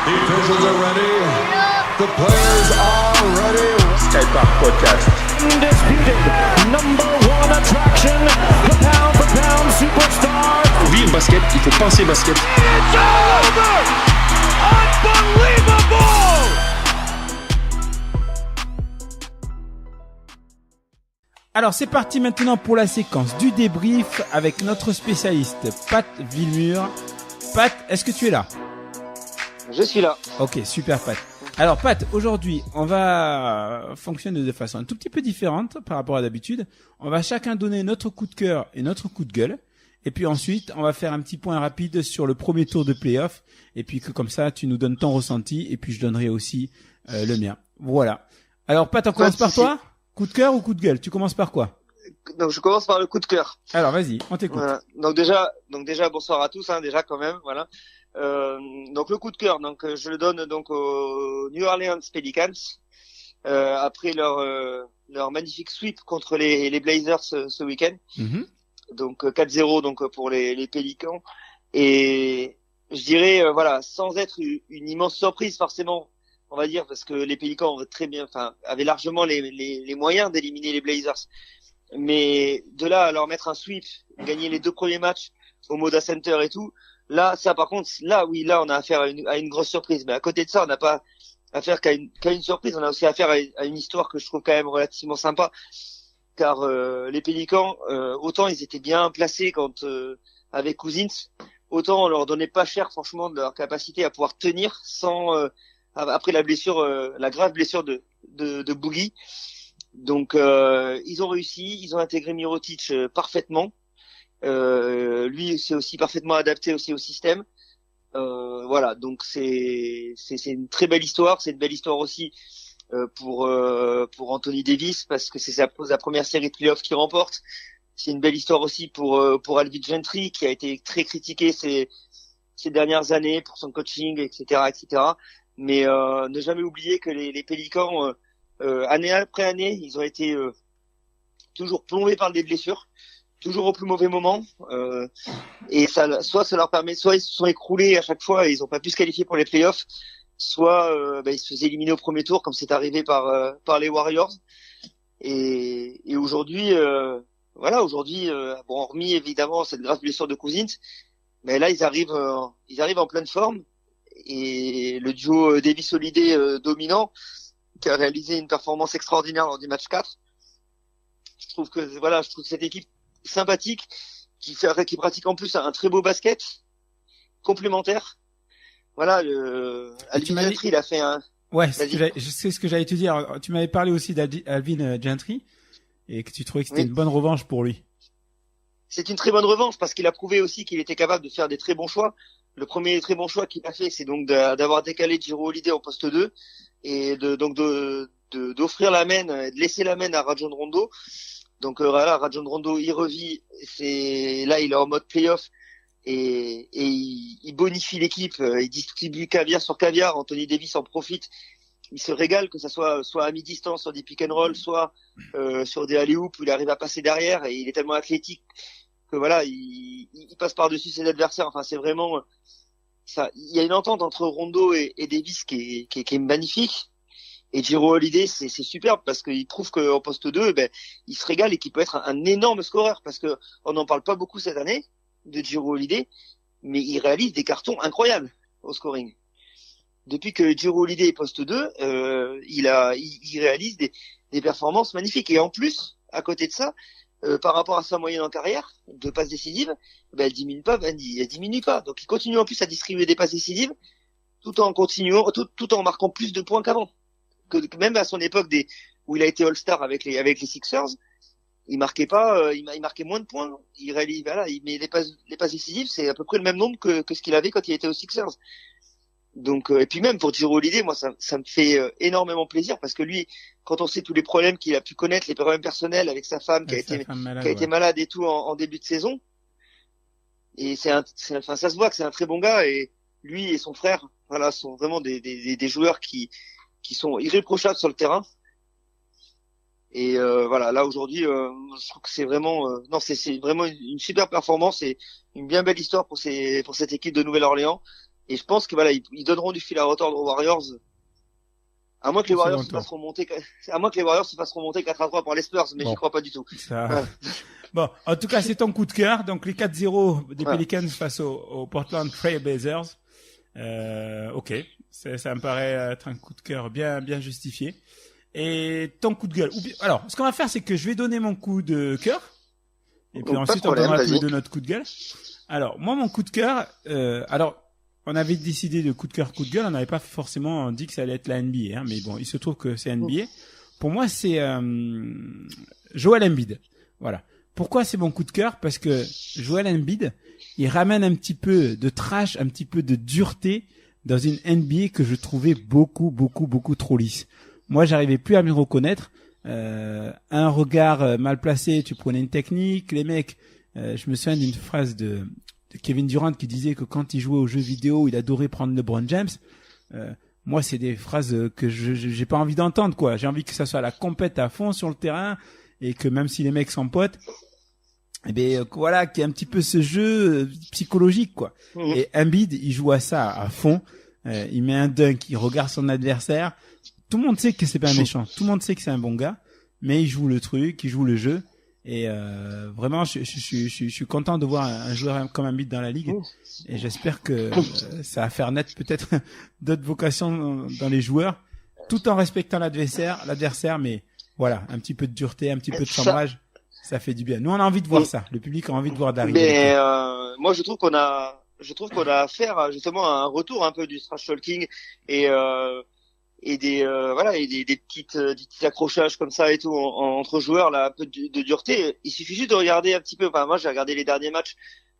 The officials are ready. The players are ready. Skypark Podcast. Undisputed number one attraction, the pound for pound superstar. Pour vivre basket, il faut penser basket. It's over! Unbelievable! Alors c'est parti maintenant pour la séquence du débrief avec notre spécialiste Pat Villemur. Pat, est-ce que tu es là ? Je suis là. Ok, super Pat. Alors Pat, aujourd'hui on va fonctionner de façon un tout petit peu différente par rapport à d'habitude. On va chacun donner notre coup de cœur et notre coup de gueule. Et puis ensuite, on va faire un petit point rapide sur le premier tour de play-off. Et puis que comme ça, tu nous donnes ton ressenti. Et puis je donnerai aussi le mien. Voilà. Alors Pat, on commence par toi ? Coup de cœur ou coup de gueule ? Tu commences par quoi ? Donc je commence par le coup de cœur. Alors vas-y, on t'écoute. Voilà. Donc déjà bonsoir à tous, déjà quand même, voilà. Donc le coup de cœur, donc je le donne donc aux New Orleans Pelicans après leur magnifique sweep contre les Blazers ce week-end. Mm-hmm. Donc 4-0 donc pour les Pélicans, et je dirais voilà, sans être une immense surprise forcément, on va dire, parce que les Pélicans avaient largement les moyens d'éliminer les Blazers. Mais de là à leur mettre un sweep, gagner les 2 premiers matchs au Moda Center et tout, là, ça par contre, là on a affaire à une grosse surprise. Mais à côté de ça, on n'a pas affaire qu'à une surprise, on a aussi affaire à une histoire que je trouve quand même relativement sympa. Car les Pélicans, autant ils étaient bien placés quand avec Cousins, autant on leur donnait pas cher franchement de leur capacité à pouvoir tenir sans après la blessure, la grave blessure de Boogie. Donc ils ont réussi, ils ont intégré Mirotic parfaitement. Lui c'est aussi parfaitement adapté aussi au système. Voilà, donc c'est une très belle histoire, c'est une belle histoire aussi pour Anthony Davis, parce que c'est sa première série de playoffs qu'il remporte. C'est une belle histoire aussi pour Alvin Gentry, qui a été très critiqué ces dernières années pour son coaching, etc. Mais ne jamais oublier que les Pélicans, année après année, ils ont été toujours plombés par des blessures, toujours au plus mauvais moment, et ça leur permet, soit ils se sont écroulés à chaque fois et ils n'ont pas pu se qualifier pour les playoffs, soit ils se faisaient éliminer au premier tour, comme c'est arrivé par les Warriors. Et aujourd'hui, bon, hormis évidemment cette grave blessure de Cousins, mais là ils arrivent en pleine forme, et le duo Davis-Holiday dominant, qui a réalisé une performance extraordinaire lors du match 4. Je trouve que cette équipe sympathique, qui pratique en plus un très beau basket complémentaire. Voilà, Alvin Gentry, il a fait un... Ouais, je sais ce que j'allais te dire. Tu m'avais parlé aussi d'Alvin Gentry, et que tu trouvais que c'était une bonne revanche pour lui. C'est une très bonne revanche, parce qu'il a prouvé aussi qu'il était capable de faire des très bons choix. Le premier très bon choix qu'il a fait, c'est donc d'avoir décalé Jrue Holiday en poste 2, et d'offrir la main, de laisser la main à Rajon Rondo. Donc voilà, Rajon Rondo il revit, il est en mode playoff, et il bonifie l'équipe, il distribue caviar sur caviar. Anthony Davis en profite, il se régale, que ça soit à mi-distance sur des pick and roll, soit sur des alley-oops où il arrive à passer derrière, et il est tellement athlétique que voilà, il passe par-dessus ses adversaires. Enfin, c'est vraiment ça. Il y a une entente entre Rondo et Davis qui est magnifique. Et Jrue Holiday, c'est superbe, parce qu'il prouve qu'en poste 2, il se régale, et qu'il peut être un énorme scoreur, parce que on n'en parle pas beaucoup cette année de Jrue Holiday, mais il réalise des cartons incroyables au scoring. Depuis que Jrue Holiday est poste 2, il réalise des performances magnifiques. Et en plus, à côté de ça, par rapport à sa moyenne en carrière de passes décisives, elle diminue pas. Donc il continue en plus à distribuer des passes décisives, tout en marquant plus de points qu'avant. Que même à son époque où il a été All-Star avec les Sixers, il marquait pas, il marquait moins de points. Il met les passes décisives, c'est à peu près le même nombre que ce qu'il avait quand il était aux Sixers. Donc et puis même pour Jrue Holiday, moi ça me fait énormément plaisir, parce que lui, quand on sait tous les problèmes qu'il a pu connaître, les problèmes personnels avec sa femme qui a été malade et tout en début de saison, et ça se voit que c'est un très bon gars, et lui et son frère, voilà, sont vraiment des joueurs qui sont irréprochables sur le terrain. Et voilà, là aujourd'hui, je trouve que c'est vraiment, c'est vraiment une super performance et une bien belle histoire pour cette équipe de Nouvelle-Orléans. Et je pense que voilà, ils donneront du fil à retordre aux Warriors. À moins que les Warriors se fassent remonter 4-3 par les Spurs, mais j'y crois pas du tout. Ça... Ouais. Bon, en tout cas, c'est ton coup de cœur. Donc, les 4-0 des Pelicans face aux Portland Trail Blazers. Ok. Ça me paraît être un coup de cœur bien justifié. Et ton coup de gueule. Alors, ce qu'on va faire, c'est que je vais donner mon coup de cœur. Et puis ensuite, on donnera tous les deux notre coup de gueule. Alors, moi, mon coup de cœur, alors, on avait décidé de coup de cœur, coup de gueule. On n'avait pas forcément dit que ça allait être la NBA, hein, mais bon, il se trouve que c'est NBA. Pour moi, c'est Joel Embiid. Voilà. Pourquoi c'est mon coup de cœur? Parce que Joel Embiid, il ramène un petit peu de trash, un petit peu de dureté dans une NBA que je trouvais beaucoup trop lisse. Moi, j'arrivais plus à me reconnaître. Un regard mal placé, tu prenais une technique. Les mecs, je me souviens d'une phrase de Kevin Durant qui disait que quand il jouait aux jeux vidéo, il adorait prendre LeBron James. Moi, c'est des phrases que j'ai pas envie d'entendre, quoi. J'ai envie que ça soit la compète à fond sur le terrain et que même si les mecs sont potes, eh ben voilà, qu'il y a un petit peu ce jeu psychologique, quoi. Et Embiid, il joue à ça à fond. Il met un dunk, il regarde son adversaire. Tout le monde sait que c'est pas un méchant. Tout le monde sait que c'est un bon gars, mais il joue le truc, il joue le jeu. Et vraiment, je suis content de voir un joueur comme Embiid dans la ligue. Et j'espère que ça va faire naître peut-être d'autres vocations dans les joueurs, tout en respectant l'adversaire. Mais voilà, un petit peu de dureté, un petit peu de chambrage, ça fait du bien. Nous, on a envie de voir ça. Le public a envie de voir d'arriver. Mais moi, je trouve qu'on a affaire justement à un retour un peu du trash talking et des petits accrochages comme ça et tout entre joueurs là, un peu de dureté. Il suffit juste de regarder un petit peu. Enfin, moi, j'ai regardé les derniers matchs.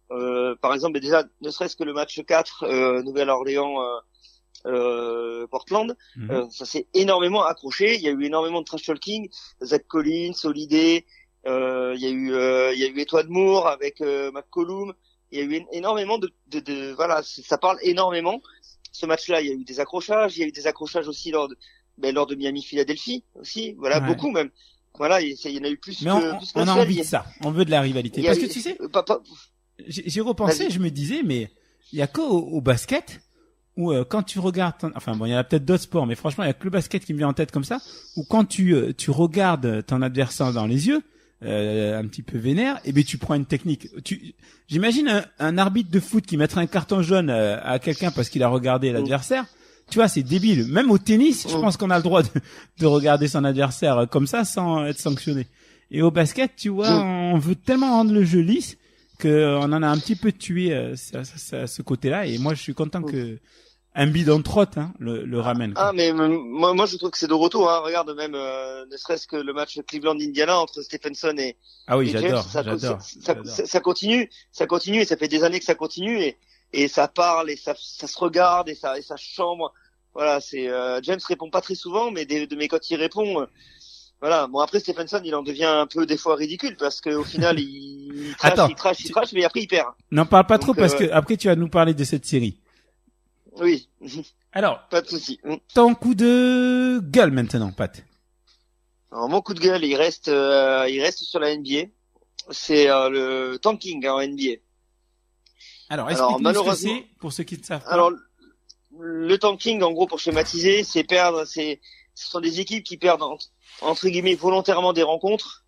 Par exemple, mais déjà, ne serait-ce que le match 4 Nouvelle-Orléans Portland, ça s'est énormément accroché. Il y a eu énormément de trash talking. Zach Collins, Holiday, il y a eu Edward Moore avec McCollum. Il y a eu énormément de voilà, ça parle énormément. Ce match-là, il y a eu des accrochages. Il y a eu des accrochages aussi lors de Miami-Philadelphie aussi. Voilà, beaucoup même. Voilà, il y en a eu plus. Mais on a envie de ça. On veut de la rivalité. Parce que tu sais, j'ai repensé, je me disais, mais il y a qu'au basket où quand tu regardes, enfin bon, il y en a peut-être d'autres sports, mais franchement, il y a que le basket qui me vient en tête comme ça, où quand tu regardes ton adversaire dans les yeux, un petit peu vénère, et ben tu prends une technique. J'imagine un arbitre de foot qui mettrait un carton jaune à quelqu'un parce qu'il a regardé l'adversaire. Tu vois, c'est débile. Même au tennis, je pense qu'on a le droit de regarder son adversaire comme ça sans être sanctionné. Et au basket, tu vois, on veut tellement rendre le jeu lisse que on en a un petit peu tué ce côté-là. Et moi, je suis content que Embiid en trotte, le ramène. Quoi. Ah, mais moi, je trouve que c'est de retour. Hein. Regarde même, ne serait-ce que le match Cleveland-Indiana entre Stephenson et oui, et j'adore. Ça continue et ça fait des années que ça continue et ça parle et ça se regarde et ça chambre. Voilà, c'est James répond pas très souvent, mais quand il répond. Voilà. Bon, après, Stephenson, il en devient un peu, des fois, ridicule, parce qu'au final, il trash, mais après, il perd. N'en parle pas trop, parce que après, tu vas nous parler de cette série. Oui. Alors. Pas de souci. Ton coup de gueule, maintenant, Pat. Alors, mon coup de gueule, il reste sur la NBA. C'est, le tanking, en NBA. Alors, explique-nous ce que c'est, pour ceux qui ne savent pas. Alors, le tanking, en gros, pour schématiser, ce sont des équipes qui perdent, entre guillemets, volontairement des rencontres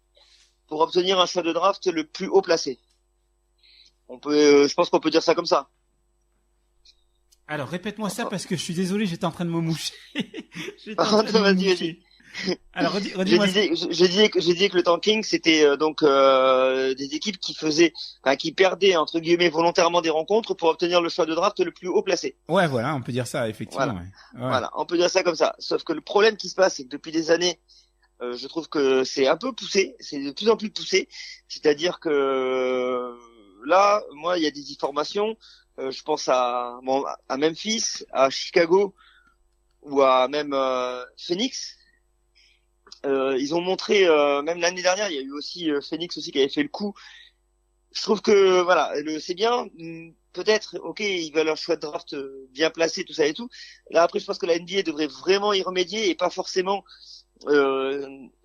pour obtenir un choix de draft le plus haut placé. Je pense qu'on peut dire ça comme ça. Alors, répète-moi ça parce que je suis désolé, j'étais en train de me moucher. Vas-y. Alors, redis-moi. Je disais que le tanking, c'était des équipes qui perdaient, entre guillemets, volontairement des rencontres pour obtenir le choix de draft le plus haut placé. Ouais, voilà, on peut dire ça, effectivement. Voilà. Ouais. Voilà, on peut dire ça comme ça. Sauf que le problème qui se passe, c'est que depuis des années, je trouve que c'est un peu poussé, c'est de plus en plus poussé. C'est-à-dire que là, moi, il y a des informations. Je pense à Memphis, à Chicago ou à même Phoenix. Ils ont montré, même l'année dernière, il y a eu aussi Phoenix aussi qui avait fait le coup. Je trouve que voilà, c'est bien. Peut-être, ok, ils veulent un choix de draft bien placé, tout ça et tout. Là après, je pense que la NBA devrait vraiment y remédier et pas forcément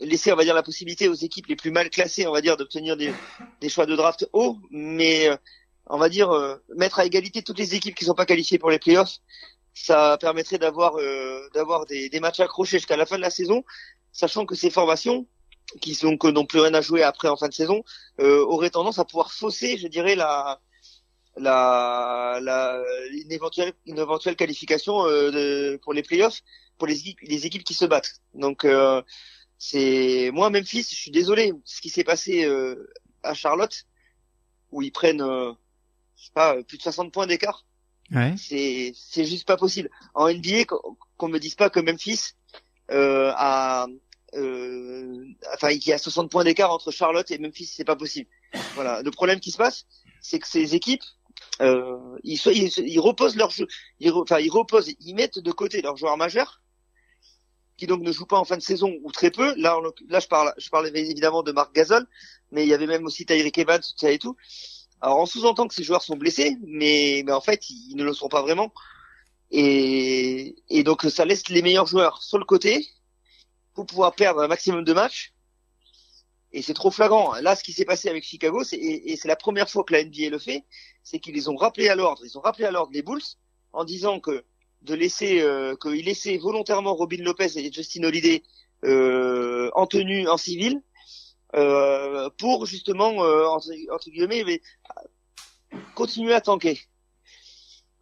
laisser, on va dire, la possibilité aux équipes les plus mal classées, on va dire, d'obtenir des choix de draft hauts, mais on va dire, mettre à égalité toutes les équipes qui sont pas qualifiées pour les playoffs. Ça permettrait d'avoir des matchs accrochés jusqu'à la fin de la saison, sachant que ces formations, qui sont que n'ont plus rien à jouer après en fin de saison, auraient tendance à pouvoir fausser, je dirais, une éventuelle qualification pour les playoffs pour les équipes qui se battent. Donc c'est moi Memphis, je suis désolé, ce qui s'est passé à Charlotte où ils prennent je sais pas plus de 60 points d'écart. Ouais. C'est juste pas possible. En NBA qu'on me dise pas que Memphis qu'il y a 60 points d'écart entre Charlotte et Memphis, c'est pas possible. Voilà, le problème qui se passe, c'est que ces équipes ils reposent leur jeu, ils mettent de côté leurs joueurs majeurs qui donc ne jouent pas en fin de saison ou très peu. Là je parle évidemment de Marc Gasol, mais il y avait même aussi Tyreke Evans, tout ça et tout. Alors on sous-entend que ces joueurs sont blessés, mais en fait ils ne le sont pas vraiment. Et donc ça laisse les meilleurs joueurs sur le côté pour pouvoir perdre un maximum de matchs. Et c'est trop flagrant. Là, ce qui s'est passé avec Chicago, c'est la première fois que la NBA le fait, c'est qu'ils les ont rappelés à l'ordre. Ils ont rappelé à l'ordre les Bulls en disant qu'ils laissaient volontairement Robin Lopez et Justin Holiday en tenue en civil pour justement entre guillemets continuer à tanker.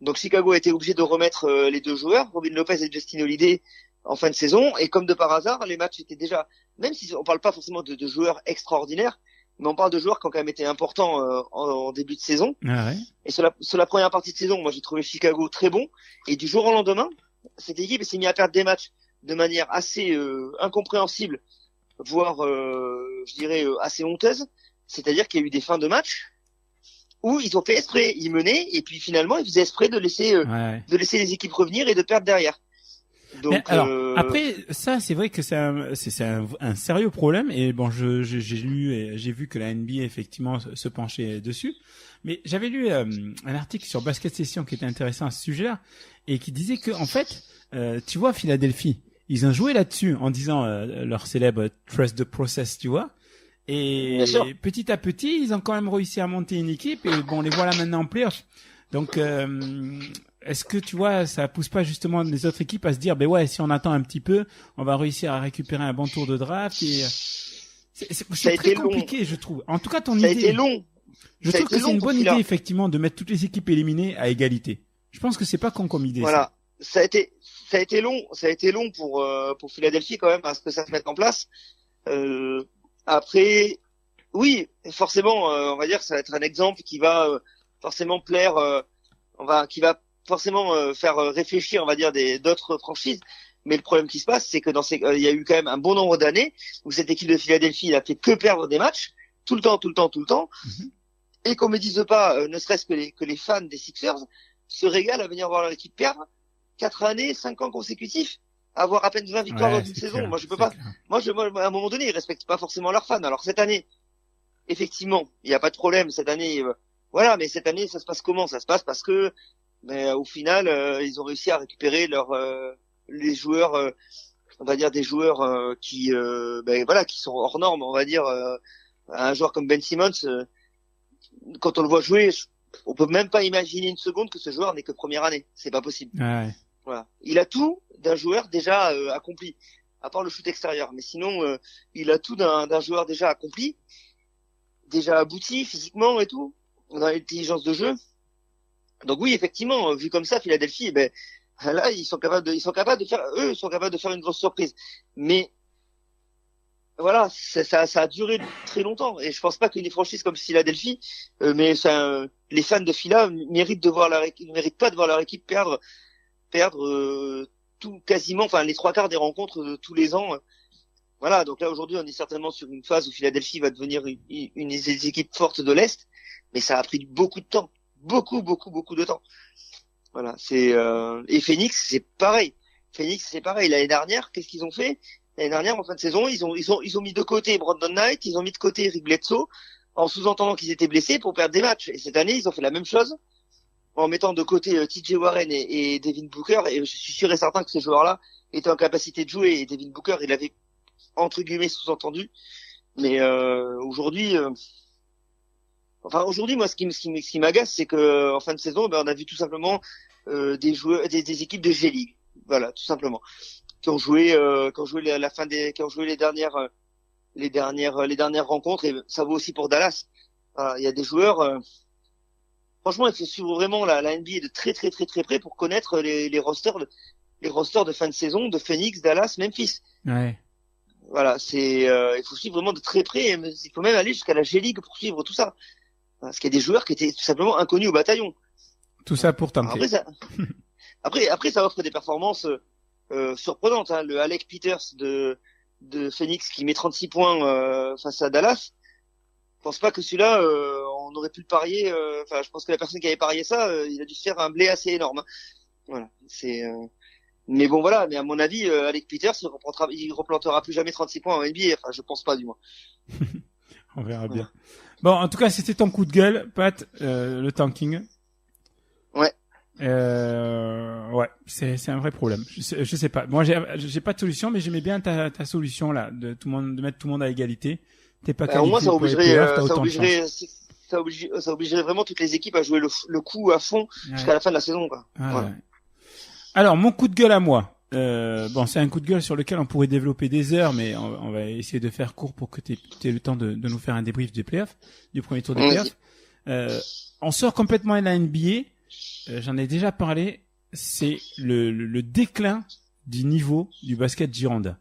Donc Chicago a été obligé de remettre les deux joueurs, Robin Lopez et Justin Holiday, en fin de saison, et comme de par hasard, les matchs étaient déjà, même si on parle pas forcément de joueurs extraordinaires, mais on parle de joueurs qui ont quand même été importants en début de saison. Ah ouais. Et sur la première partie de saison, moi j'ai trouvé Chicago très bon, et du jour au lendemain, cette équipe s'est mise à perdre des matchs de manière assez incompréhensible, voire je dirais assez honteuse. C'est-à-dire qu'il y a eu des fins de match où ils ont fait exprès, ils menaient, et puis finalement ils faisaient exprès de laisser les équipes revenir et de perdre derrière. Donc, mais alors, après, ça, c'est vrai que c'est un sérieux problème. Et bon, j'ai lu et j'ai vu que la NBA effectivement se penchait dessus. Mais j'avais lu un article sur Basket Session qui était intéressant à ce sujet-là et qui disait que en fait, tu vois, Philadelphie, ils ont joué là-dessus en disant leur célèbre trust the process, tu vois. Et petit à petit, ils ont quand même réussi à monter une équipe et bon, les voilà maintenant en playoff. Donc est-ce que tu vois, ça pousse pas justement les autres équipes à se dire, ben ouais, si on attend un petit peu, on va réussir à récupérer un bon tour de draft et c'est très compliqué, je trouve. En tout cas, ton idée. Ça a été long. Je trouve que c'est une bonne idée effectivement de mettre toutes les équipes éliminées à égalité. Je pense que c'est pas con comme idée. Voilà, ça a été long pour Philadelphie quand même à ce que ça se mette en place. Après, oui, forcément, on va dire que ça va être un exemple qui va forcément plaire, qui va forcément faire réfléchir, on va dire, d'autres franchises. Mais le problème qui se passe, c'est que il y a eu quand même un bon nombre d'années où cette équipe de Philadelphie a fait que perdre des matchs tout le temps. Mm-hmm. Et qu'on me dise pas, ne serait-ce que les fans des Sixers se régalent à venir voir leur équipe perdre 4 années, 5 ans consécutifs, avoir à peine 20 victoires dans une saison. Clair, moi, je peux pas. Clair. Moi, à un moment donné, ils respectent pas forcément leurs fans. Alors cette année, effectivement, il n'y a pas de problème. Cette année, voilà, mais cette année, ça se passe comment? Ça se passe parce que, au final, ils ont réussi à récupérer les joueurs, on va dire des joueurs qui sont hors normes, on va dire. Un joueur comme Ben Simmons, quand on le voit jouer, on peut même pas imaginer une seconde que ce joueur n'est que première année. C'est pas possible. Ouais. Voilà. Il a tout d'un joueur déjà accompli, à part le shoot extérieur. Mais sinon, il a tout d'un joueur déjà accompli, déjà abouti physiquement et tout, dans l'intelligence de jeu. Donc oui, effectivement, vu comme ça, Philadelphie, là, ils sont capables de faire une grosse surprise. Mais voilà, ça a duré très longtemps. Et je pense pas que les franchises comme Philadelphie, les fans de Phila méritent pas de voir leur équipe perdre tout quasiment, enfin les 3/4 des rencontres de tous les ans. Voilà, donc là aujourd'hui on est certainement sur une phase où Philadelphie va devenir une des équipes fortes de l'Est, mais ça a pris beaucoup de temps, beaucoup de temps. Voilà, et Phoenix c'est pareil. L'année dernière, qu'est-ce qu'ils ont fait? L'année dernière en fin de saison, ils ont mis de côté Brandon Knight, ils ont mis de côté Rick Bledsoe en sous-entendant qu'ils étaient blessés pour perdre des matchs. Et cette année ils ont fait la même chose, en mettant de côté TJ Warren et Devin Booker, et je suis sûr et certain que ces joueurs-là étaient en capacité de jouer, et Devin Booker, il avait entre guillemets sous-entendu, mais aujourd'hui, Enfin, aujourd'hui, moi, ce qui m'agace, c'est que en fin de saison, on a vu tout simplement des joueurs, des équipes de G-League, voilà, tout simplement, qui ont joué les dernières rencontres, et ça vaut aussi pour Dallas. Voilà, il y a des joueurs. Franchement, il faut suivre vraiment la NBA de très très très très près pour connaître les rosters de fin de saison de Phoenix, Dallas, Memphis. Ouais. Voilà, il faut suivre vraiment de très près. Il faut même aller jusqu'à la G-League pour suivre tout ça. Parce qu'il y a des joueurs qui étaient tout simplement inconnus au bataillon. Tout ça pour tanker. Après, ça offre des performances surprenantes. Hein. Le Alec Peters de Phoenix qui met 36 points face à Dallas. Je pense pas que celui-là, on aurait pu le parier. Enfin, je pense que la personne qui avait parié ça, il a dû se faire un blé assez énorme. Hein. Voilà, mais bon, voilà. Mais à mon avis, Alec Peters, il replantera plus jamais 36 points en NBA. Enfin, je pense pas, du moins. On verra bien. Bon, en tout cas, c'était ton coup de gueule, Pat, le tanking. Ouais. Ouais, c'est un vrai problème. Je sais pas. Moi, j'ai pas de solution, mais j'aimais bien ta solution là, de mettre tout le monde à égalité. T'es pas qualifié. Au moins, ça obligerait vraiment toutes les équipes à jouer le coup à fond jusqu'à la fin de la saison, quoi. Voilà. Ouais. Alors, mon coup de gueule à moi. Bon, c'est un coup de gueule sur lequel on pourrait développer des heures, mais on va essayer de faire court pour que t'aies le temps de nous faire un débrief des playoffs, du premier tour des playoffs. On sort complètement de la NBA. J'en ai déjà parlé. C'est le déclin du niveau du basket Girondin.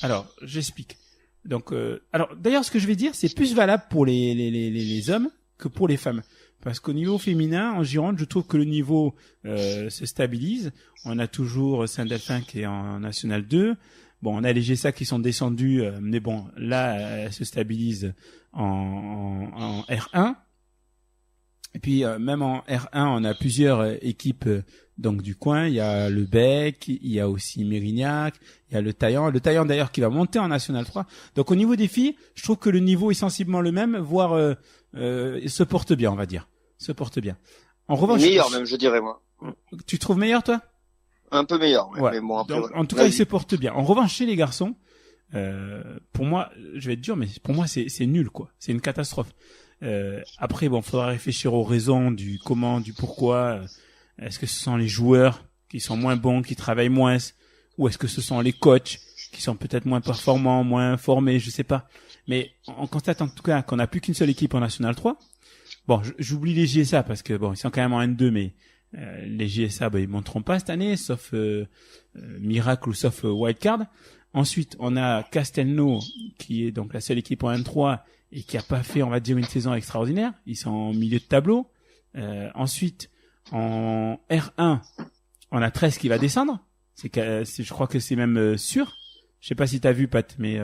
Alors, j'explique. Donc, alors d'ailleurs, ce que je vais dire, c'est plus valable pour les hommes que pour les femmes. Parce qu'au niveau féminin, en Gironde, je trouve que le niveau se stabilise. On a toujours Saint-Delphin qui est en National 2. Bon, on a les GSA qui sont descendus, mais bon, là, elle se stabilise en R1. Et puis, même en R1, on a plusieurs équipes donc du coin. Il y a le Bec, il y a aussi Mérignac, il y a le Taillan. Le Taillan, d'ailleurs, qui va monter en National 3. Donc, au niveau des filles, je trouve que le niveau est sensiblement le même, voire se porte bien, on va dire. Se porte bien. En revanche, meilleur même, je dirais, moi. Tu trouves meilleur, toi? Un peu meilleur, ouais. Ouais. Mais bon, après, donc, voilà. en tout cas, il se porte bien. En revanche, chez les garçons, pour moi, je vais être dur, mais pour moi, c'est nul, quoi. C'est une catastrophe. Après, bon, faudra réfléchir aux raisons du comment, du pourquoi. Est-ce que ce sont les joueurs qui sont moins bons, qui travaillent moins, ou est-ce que ce sont les coachs qui sont peut-être moins performants, moins formés, je sais pas. Mais on constate en tout cas qu'on n'a plus qu'une seule équipe en National 3. Bon, j'oublie les GSA parce que bon, ils sont quand même en N2, mais les GSA, ils monteront pas cette année, sauf Miracle ou sauf Wildcard. Ensuite, on a Castelnau qui est donc la seule équipe en N3 et qui a pas fait, on va dire, une saison extraordinaire. Ils sont en milieu de tableau. Ensuite, en R1, on a 13 qui va descendre. Je crois que c'est même sûr. Je sais pas si t'as vu, Pat, mais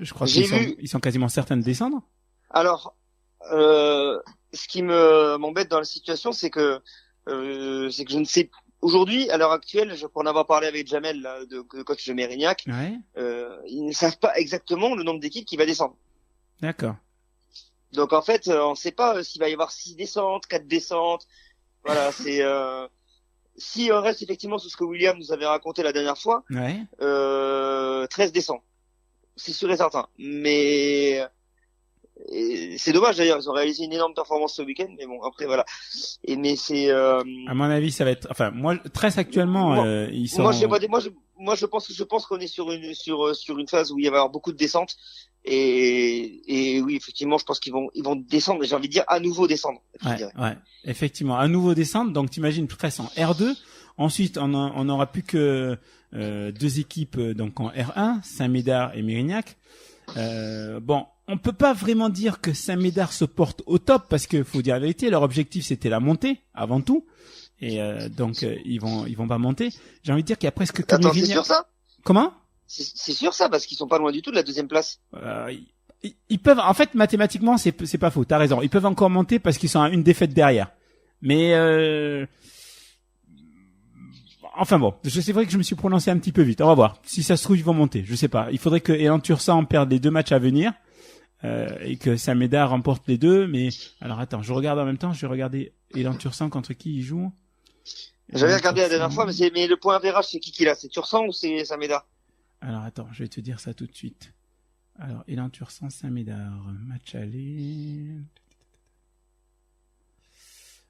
je crois qu'ils sont quasiment certains de descendre. Alors, ce qui m'embête dans la situation, c'est que je ne sais aujourd'hui, à l'heure actuelle, pour en avoir parlé avec Jamel, là, le coach de Mérignac, Ouais. Ils ne savent pas exactement le nombre d'équipes qui va descendre. D'accord. Donc en fait, on ne sait pas s'il va y avoir 6 descentes, 4 descentes. Voilà, c'est si on reste effectivement sur ce que William nous avait raconté la dernière fois, Ouais. 13 descentes. C'est sûr et certain. Mais c'est dommage d'ailleurs, ils ont réalisé une énorme performance ce week-end, mais bon, après voilà. Mais c'est À mon avis, ça va être, enfin, moi, 13 actuellement, ils sont. Moi, je pense qu'on est sur une phase où il va y avoir beaucoup de descentes. Et oui, effectivement, je pense qu'ils vont descendre, j'ai envie de dire à nouveau descendre. Ouais, effectivement, à nouveau descendre. Donc, t'imagines, tout en R2. Ensuite, on n'aura plus que 2 équipes donc en R1, Saint-Médard et Mérignac. Bon, on peut pas vraiment dire que Saint-Médard se porte au top parce que faut dire la vérité, leur objectif c'était la montée avant tout. Et donc ils vont pas monter. J'ai envie de dire qu'il y a presque que Attends, Mérignac. c'est sûr ça? Comment? C'est sûr ça, parce qu'ils sont pas loin du tout de la deuxième place. Ils peuvent, en fait, mathématiquement, c'est pas faux. T'as raison. Ils peuvent encore monter parce qu'ils sont à une défaite derrière. Mais enfin bon, c'est vrai que je me suis prononcé un petit peu vite. On va voir. Si ça se trouve, ils vont monter. Je sais pas. Il faudrait que Élan Tursan perde les 2 matchs à venir et que Saint-Médard remporte les 2. Mais alors attends, je regarde en même temps. Je vais regarder Élan Tursan contre qui il joue. J'avais regardé la dernière fois, mais le point average, c'est qui l'a? C'est Tursan ou c'est Saint-Médard? Alors attends, je vais te dire ça tout de suite. Alors, Élan-Tursan, Saint-Médard, match aller.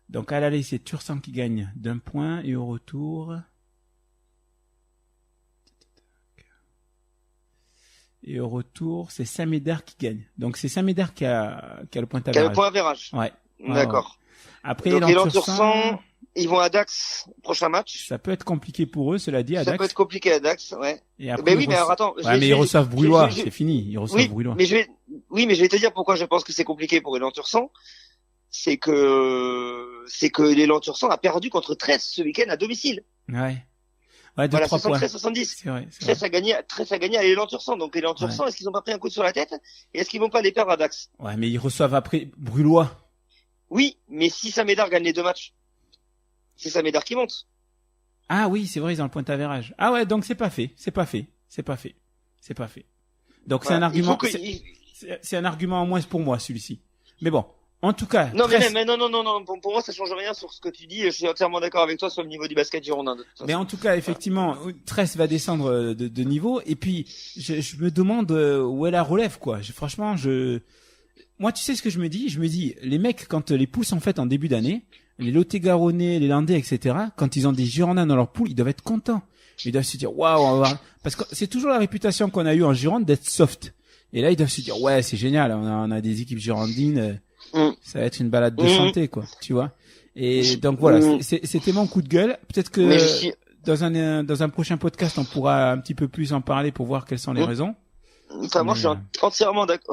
Donc, à l'aller, c'est Tursan qui gagne d'un point et au retour. Et au retour, c'est Saint-Médard qui gagne. Donc, c'est Saint-Médard qui a le point Qui a le avérage. point avérage. Ouais. D'accord. Après, Donc, Élan-Tursan, Élan-Tursan, ils vont à Dax, prochain match. ça peut être compliqué pour eux, cela dit, à Ça Dax. peut être compliqué à Dax, ouais. Et après, Ben oui, ils mais alors attends. Ouais, mais ils reçoivent Brûlois, c'est fini. Ils reçoivent Oui, Brûlois. mais je vais te dire pourquoi je pense que c'est compliqué pour Élan-Tursan. C'est que l'Élan-Tursan a perdu contre 13 ce week-end à domicile. Ouais. Ouais, 2-3 Voilà, points. 73-70. C'est vrai. 13 à gagner à l'élan-Tursan. Donc l'élan-Tursan, est-ce qu'ils ont pas pris un coup sur la tête? Et est-ce qu'ils vont pas les perdre à Dax? Ouais, mais ils reçoivent après Brûlois. Oui, mais si Saint-Médard gagne les 2 matchs, c'est Saint-Médard qui monte. Ah oui, c'est vrai, ils ont le point avérage. Ah ouais, donc c'est pas fait. Donc c'est un Voilà. argument. Il faut que- C'est un argument en moins pour moi, celui-ci. Mais bon, en tout cas. Non, 13 mais non. Pour moi, ça change rien sur ce que tu dis. Je suis entièrement d'accord avec toi sur le niveau du basket girondin. De toute façon. Mais en tout cas, effectivement, Tress va descendre de niveau. Et puis, je me demande où est la relève, quoi. Franchement, moi, tu sais ce que je me dis? Je me dis, les mecs, quand les poules sont faites en début d'année, les Lot-et-Garonnais, les Landais, etc., quand ils ont des Girondins dans leur poule, ils doivent être contents. Ils doivent se dire, waouh, on va voir. Parce que c'est toujours la réputation qu'on a eue en Gironde d'être soft. Et là, ils doivent se dire, ouais, c'est génial, on a des équipes girondines, ça va être une balade de santé, quoi, tu vois. Et donc voilà, c'était mon coup de gueule. Peut-être que dans un prochain podcast, on pourra un petit peu plus en parler pour voir quelles sont les raisons. Enfin, moi, je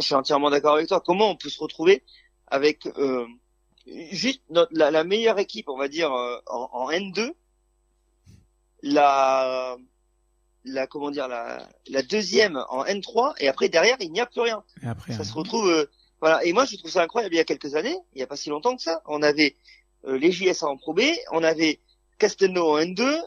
suis entièrement d'accord avec toi. Comment on peut se retrouver avec juste la meilleure équipe, on va dire, en N2, la deuxième en N3, et après derrière il n'y a plus rien. Et après, ça se retrouve voilà. Et moi je trouve ça incroyable. Il y a quelques années, il y a pas si longtemps que ça, on avait les JSA en Pro B, on avait Castelnau en N2,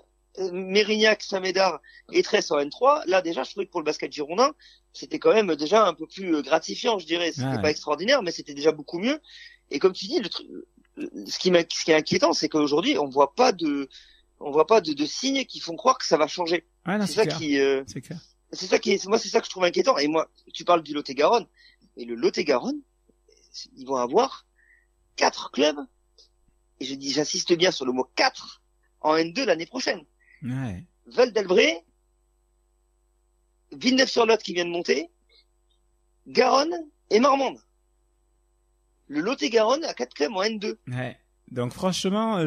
Mérignac, Saint-Médard et Tress en N3. Là déjà, je trouvais que pour le basket girondin, c'était quand même déjà un peu plus gratifiant, je dirais. C'était pas extraordinaire, mais c'était déjà beaucoup mieux. Et comme tu dis, ce qui est inquiétant, c'est qu'aujourd'hui on voit pas de signes qui font croire que ça va changer. Ouais, non, c'est ça clair. C'est ça c'est ça que je trouve inquiétant. Et moi, tu parles du Lot-et-Garonne, et le Lot-et-Garonne, ils vont avoir 4 clubs, et j'insiste bien sur le mot 4, en N2 l'année prochaine. Ouais. Val-d'Elbret, Villeneuve-sur-Lot qui vient de monter, Garonne et Marmande. Le Lot-et-Garonne a 4 clubs en N2. Ouais. Donc franchement,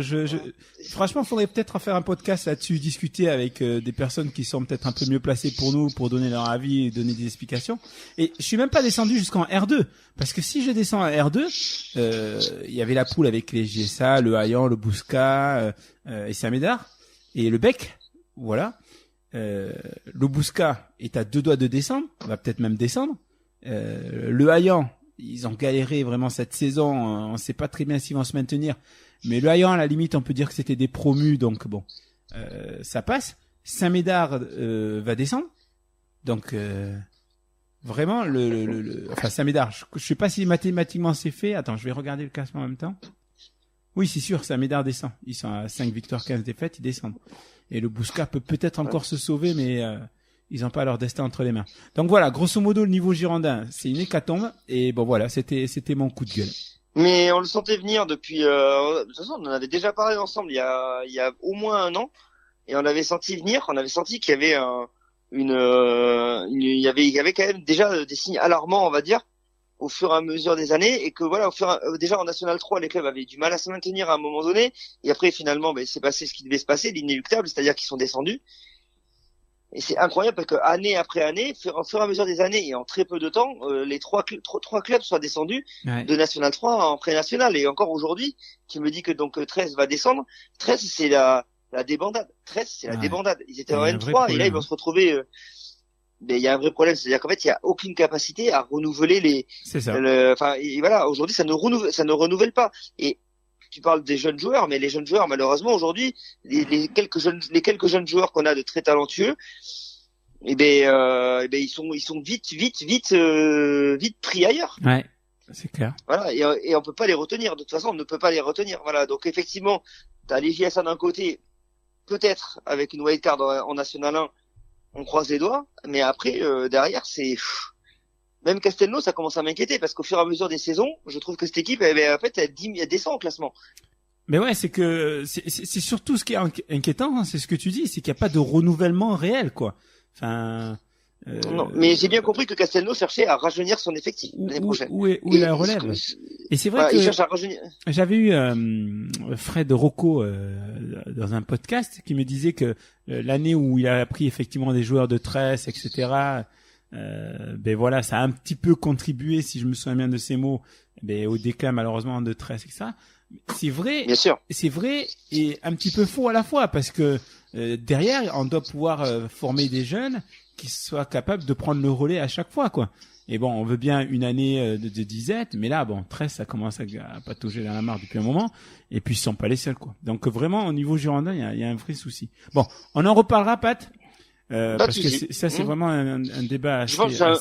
franchement, faudrait peut-être faire un podcast là-dessus, discuter avec des personnes qui sont peut-être un peu mieux placées pour nous, pour donner leur avis et donner des explications. Et je suis même pas descendu jusqu'en R2, parce que si je descends à R2, il y avait la poule avec les JSA, le Hayan, le Bousca et Saint-Médard et le Bec, voilà. Le Bousca est à 2 doigts de descendre, va peut-être même descendre. Le Hayan, ils ont galéré vraiment cette saison. On sait pas très bien s'ils vont se maintenir. Mais le Hayan, à la limite, on peut dire que c'était des promus. Donc bon, ça passe. Saint-Médard va descendre. Donc vraiment, enfin Saint-Médard, je sais pas si mathématiquement c'est fait. Attends, je vais regarder le classement en même temps. Oui, c'est sûr, Saint-Médard descend. Ils sont à 5 victoires, 15 défaites, ils descendent. Et le Bousca peut peut-être encore se sauver, mais ils n'ont pas leur destin entre les mains. Donc voilà, grosso modo, le niveau girondin, c'est une hécatombe. Et bon voilà, c'était mon coup de gueule. Mais on le sentait venir depuis. De toute façon, on en avait déjà parlé ensemble il y a au moins 1 an, et on avait senti venir. On avait senti qu'il y avait il y avait quand même déjà des signes alarmants, on va dire, au fur et à mesure des années, et que voilà, déjà en National 3, les clubs avaient du mal à se maintenir à un moment donné, et après finalement, c'est passé ce qui devait se passer, l'inéluctable, c'est-à-dire qu'ils sont descendus. Et c'est incroyable parce que année après année, au fur et à mesure des années et en très peu de temps, les trois clubs soient descendus de National 3 en pré-national. Et encore aujourd'hui, tu me dis que donc 13 va descendre. 13, c'est la débandade. 13, c'est la débandade. Ils étaient en N3 et là, ils vont se retrouver. Il y a un vrai problème, c'est-à-dire qu'en fait, il y a aucune capacité à renouveler les. C'est ça. Enfin, voilà, aujourd'hui, ça ne renouvelle pas. Et tu parles des jeunes joueurs, mais les jeunes joueurs, malheureusement, aujourd'hui, les quelques jeunes joueurs qu'on a de très talentueux, ils sont vite pris ailleurs. Ouais, c'est clair. Voilà, et on peut pas les retenir. De toute façon, on ne peut pas les retenir. Voilà, donc effectivement, t'as les JSA d'un côté, peut-être avec une wildcard en National 1, on croise les doigts, mais après derrière, même Castelnau, ça commence à m'inquiéter parce qu'au fur et à mesure des saisons, je trouve que cette équipe, elle descend au classement. Mais ouais, c'est que c'est surtout ce qui est inquiétant, hein, c'est ce que tu dis, c'est qu'il n'y a pas de renouvellement réel, quoi. Enfin. Non, mais j'ai bien compris que Castelnau cherchait à rajeunir son effectif l'année prochaine. Où est la relève? Et c'est vrai voilà, que il cherche à rajeunir. j'avais eu Fred Rocco dans un podcast qui me disait que l'année où il a pris effectivement des joueurs de Tresse, etc. Ben voilà, ça a un petit peu contribué, si je me souviens bien de ces mots, au déclin malheureusement de Tresse, etc. C'est vrai, bien sûr. C'est vrai et un petit peu faux à la fois parce que derrière, on doit pouvoir former des jeunes qui soient capables de prendre le relais à chaque fois, quoi. Et bon, on veut bien une année de disette, mais là, bon, 13, ça commence à patauger dans la mare depuis un moment, et puis ils sont pas les seuls, quoi. Donc vraiment, au niveau girondin, il y a un vrai souci. Bon, on en reparlera, Pat, parce que ça, c'est vraiment un débat assez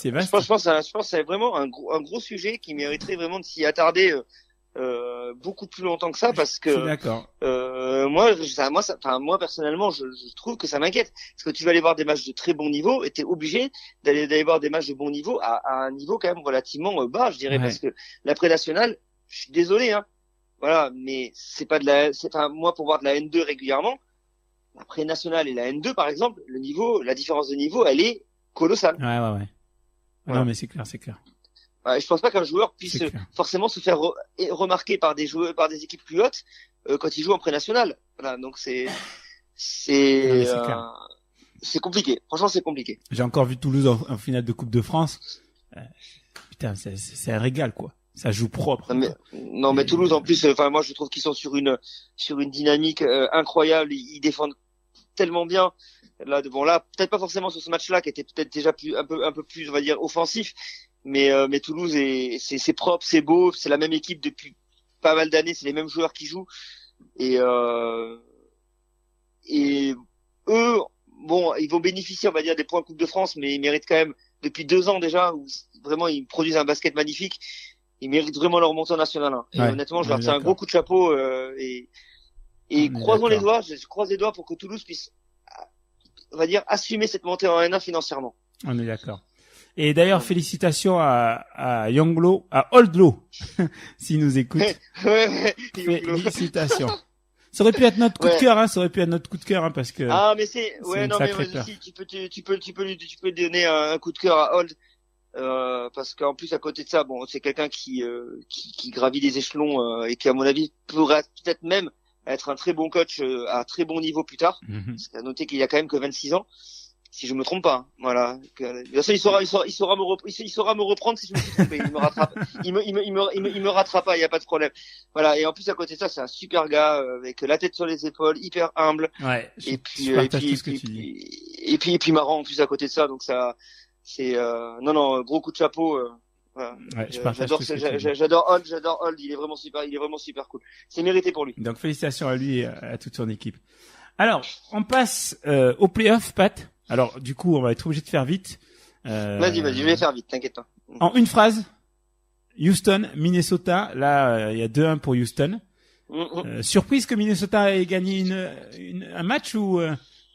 vaste. Je pense que c'est vraiment un gros sujet qui mériterait vraiment de s'y attarder beaucoup plus longtemps que ça, parce que je suis d'accord. Moi personnellement, je trouve que ça m'inquiète, parce que tu vas aller voir des matchs de très bon niveau et t'es obligé d'aller voir des matchs de bon niveau à un niveau quand même relativement bas, je dirais, parce que l'après-nationale, je suis désolé, hein, voilà, mais c'est pas moi pour voir de la N2 régulièrement, l'après-nationale et la N2 par exemple, la différence de niveau, elle est colossale. Ouais. Voilà. Non mais c'est clair. Je pense pas qu'un joueur puisse forcément se faire remarquer par des équipes plus hautes quand il joue en pré-national. Voilà, donc c'est compliqué. Franchement, c'est compliqué. J'ai encore vu Toulouse en finale de Coupe de France. Putain, c'est un régal, quoi. Ça joue propre. Mais Toulouse en plus, moi je trouve qu'ils sont sur une dynamique incroyable. Ils défendent tellement bien. Là, peut-être pas forcément sur ce match-là qui était peut-être déjà un peu plus, on va dire, offensif. Mais Toulouse c'est propre, c'est beau, c'est la même équipe depuis pas mal d'années, c'est les mêmes joueurs qui jouent et eux, bon, ils vont bénéficier, on va dire, des points Coupe de France, mais ils méritent quand même depuis 2 ans déjà où vraiment ils produisent un basket magnifique. Ils méritent vraiment leur montée en National 1. Et honnêtement, je leur tiens un gros coup de chapeau et croisons les doigts, je croise les doigts pour que Toulouse puisse, on va dire, assumer cette montée en N1 financièrement. On est d'accord. Et d'ailleurs, félicitations à Younglo, à Oldlo, s'il nous écoute. Félicitations. Ça aurait pu être notre coup de cœur, parce que. Ah, mais aussi, tu peux donner un coup de cœur à Old, parce qu'en plus, à côté de ça, bon, c'est quelqu'un qui gravit les échelons, et qui, à mon avis, pourrait peut-être même être un très bon coach à très bon niveau plus tard. Parce qu'à noter qu'il y a quand même que 26 ans. Si je me trompe pas, voilà. De toute façon, il saura me reprendre si je me suis trompé. Il me rattrape. Il me rattrape pas, il y a pas de problème. Voilà. Et en plus, à côté de ça, c'est un super gars, avec la tête sur les épaules, hyper humble. Ouais. Et puis marrant en plus à côté de ça. Donc ça, c'est, gros coup de chapeau, voilà. Ouais, j'adore Old, il est vraiment super cool. C'est mérité pour lui. Donc, félicitations à lui et à toute son équipe. Alors, on passe, au playoff, Pat. Alors, du coup, on va être obligé de faire vite. Vas-y, je vais faire vite, t'inquiète pas. En une phrase, Houston, Minnesota. Là, il y a 2-1 pour Houston. Surprise que Minnesota ait gagné un match ou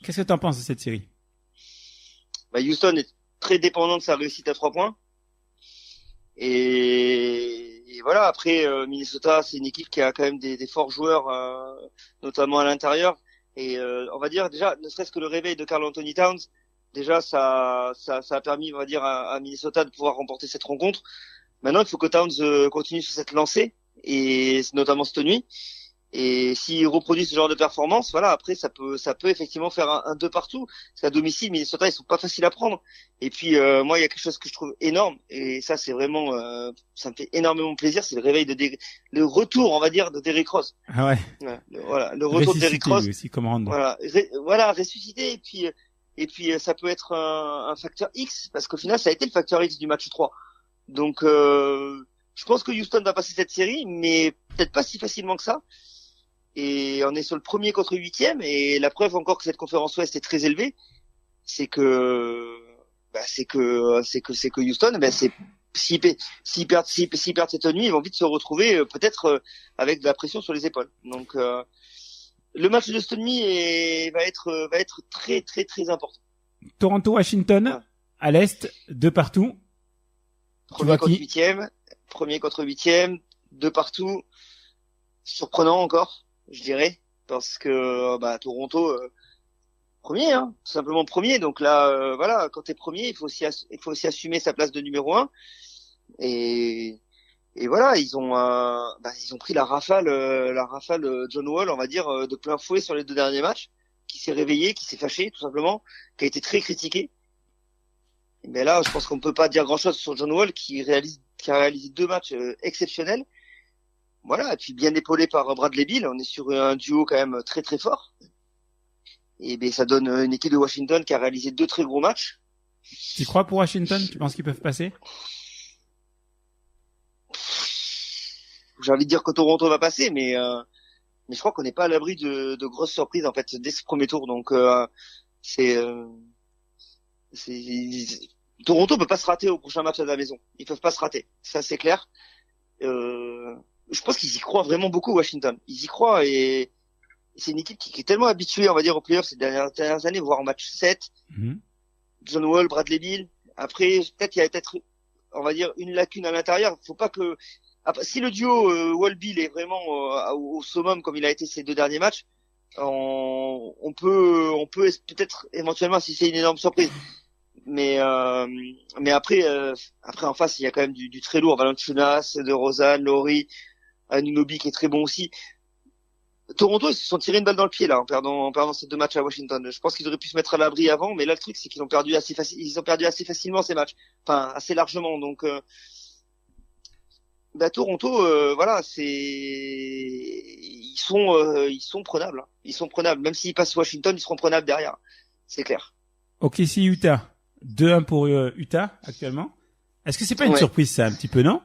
qu'est-ce que t'en penses de cette série? Houston est très dépendant de sa réussite à 3 points. Et voilà. Après, Minnesota, c'est une équipe qui a quand même des forts joueurs, notamment à l'intérieur. Et on va dire déjà, ne serait-ce que le réveil de Karl Anthony Towns, déjà ça a permis, on va dire, à Minnesota de pouvoir remporter cette rencontre. Maintenant, il faut que Towns continue sur cette lancée, et notamment cette nuit. Et s'il reproduit ce genre de performance, voilà, après ça peut effectivement faire un 2 partout. Parce qu'à domicile, Minnesota, ils sont pas faciles à prendre. Et puis moi, il y a quelque chose que je trouve énorme, et ça c'est vraiment, ça me fait énormément plaisir, c'est le réveil le retour, on va dire, de Derrick Rose. Ah ouais. Le retour de Derrick Rose. Aussi, comme rendre. Voilà, ressuscité, et puis ça peut être un facteur X, parce qu'au final, ça a été le facteur X du match 3. Donc je pense que Houston va passer cette série, mais peut-être pas si facilement que ça. Et on est sur le premier contre 8e, et la preuve encore que cette conférence Ouest est très élevée, c'est que Houston, s'ils perdent cette nuit, ils vont vite se retrouver peut-être avec de la pression sur les épaules. Donc le match de cette nuit va être très très très important. Toronto-Washington, à l'est, 2 partout. vois qui? Premier contre huitième, deux partout. Surprenant encore, je dirais, parce que Toronto premier, hein, tout simplement premier. Donc là, voilà, quand t'es premier, il faut aussi assumer sa place de numéro un. Et voilà, ils ont pris la rafale John Wall, on va dire, de plein fouet sur les deux derniers matchs, qui s'est réveillé, qui s'est fâché, tout simplement, qui a été très critiqué. Mais là, je pense qu'on peut pas dire grand chose sur John Wall, qui a réalisé deux matchs exceptionnels. Voilà, et puis bien épaulé par Bradley Beal, on est sur un duo quand même très très fort. Et ben ça donne une équipe de Washington qui a réalisé deux très gros matchs. Tu crois pour Washington? Tu penses qu'ils peuvent passer? J'ai envie de dire que Toronto va passer, mais je crois qu'on n'est pas à l'abri de grosses surprises en fait dès ce premier tour. Donc Toronto peut pas se rater au prochain match à la maison. Ils peuvent pas se rater, ça c'est clair. Je pense qu'ils y croient vraiment beaucoup, Washington. Ils y croient et c'est une équipe qui est tellement habituée, on va dire, aux playoffs ces dernières années, voire en match 7. Mm-hmm. John Wall, Bradley Beal. Après, peut-être il y a on va dire, une lacune à l'intérieur. Faut pas que si le duo Wall-Beal est vraiment au summum comme il a été ces deux derniers matchs, on peut peut-être éventuellement si c'est une énorme surprise. Mais après en face il y a quand même du très lourd. Valanciunas, DeRozan, Laurie, Anunoby qui est très bon aussi. Toronto, ils se sont tirés une balle dans le pied là en perdant ces deux matchs à Washington. Je pense qu'ils auraient pu se mettre à l'abri avant, mais là le truc c'est qu'ils ont perdu assez facilement ces matchs, enfin assez largement. Donc Toronto, voilà, ils sont prenables. Ils sont prenables. Même s'ils passent Washington, ils seront prenables derrière. C'est clair. OKC Utah. 2-1 pour Utah actuellement. Est-ce que c'est pas une surprise ça un petit peu, non?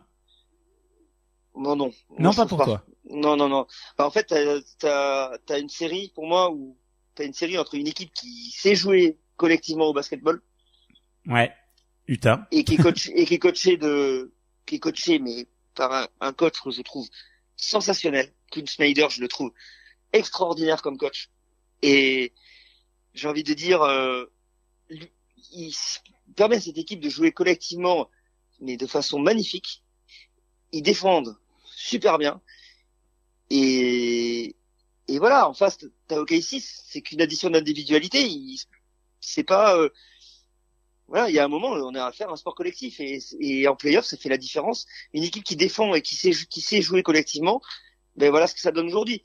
Non. Non, pas pour toi. Non. En fait, t'as une série pour moi où t'as une série entre une équipe qui sait jouer collectivement au basketball. Ouais. Utah. Et qui est coaché mais par un coach que je trouve sensationnel. Quinn Snyder, je le trouve extraordinaire comme coach. Et j'ai envie de dire, il permet à cette équipe de jouer collectivement, mais de façon magnifique. Ils défendent super bien. Et voilà, en face, t'as OKC, c'est qu'une addition d'individualité. C'est pas, voilà, il y a un moment, on a à faire un sport collectif et en play-off, ça fait la différence. Une équipe qui défend et qui sait jouer collectivement, ben voilà ce que ça donne aujourd'hui.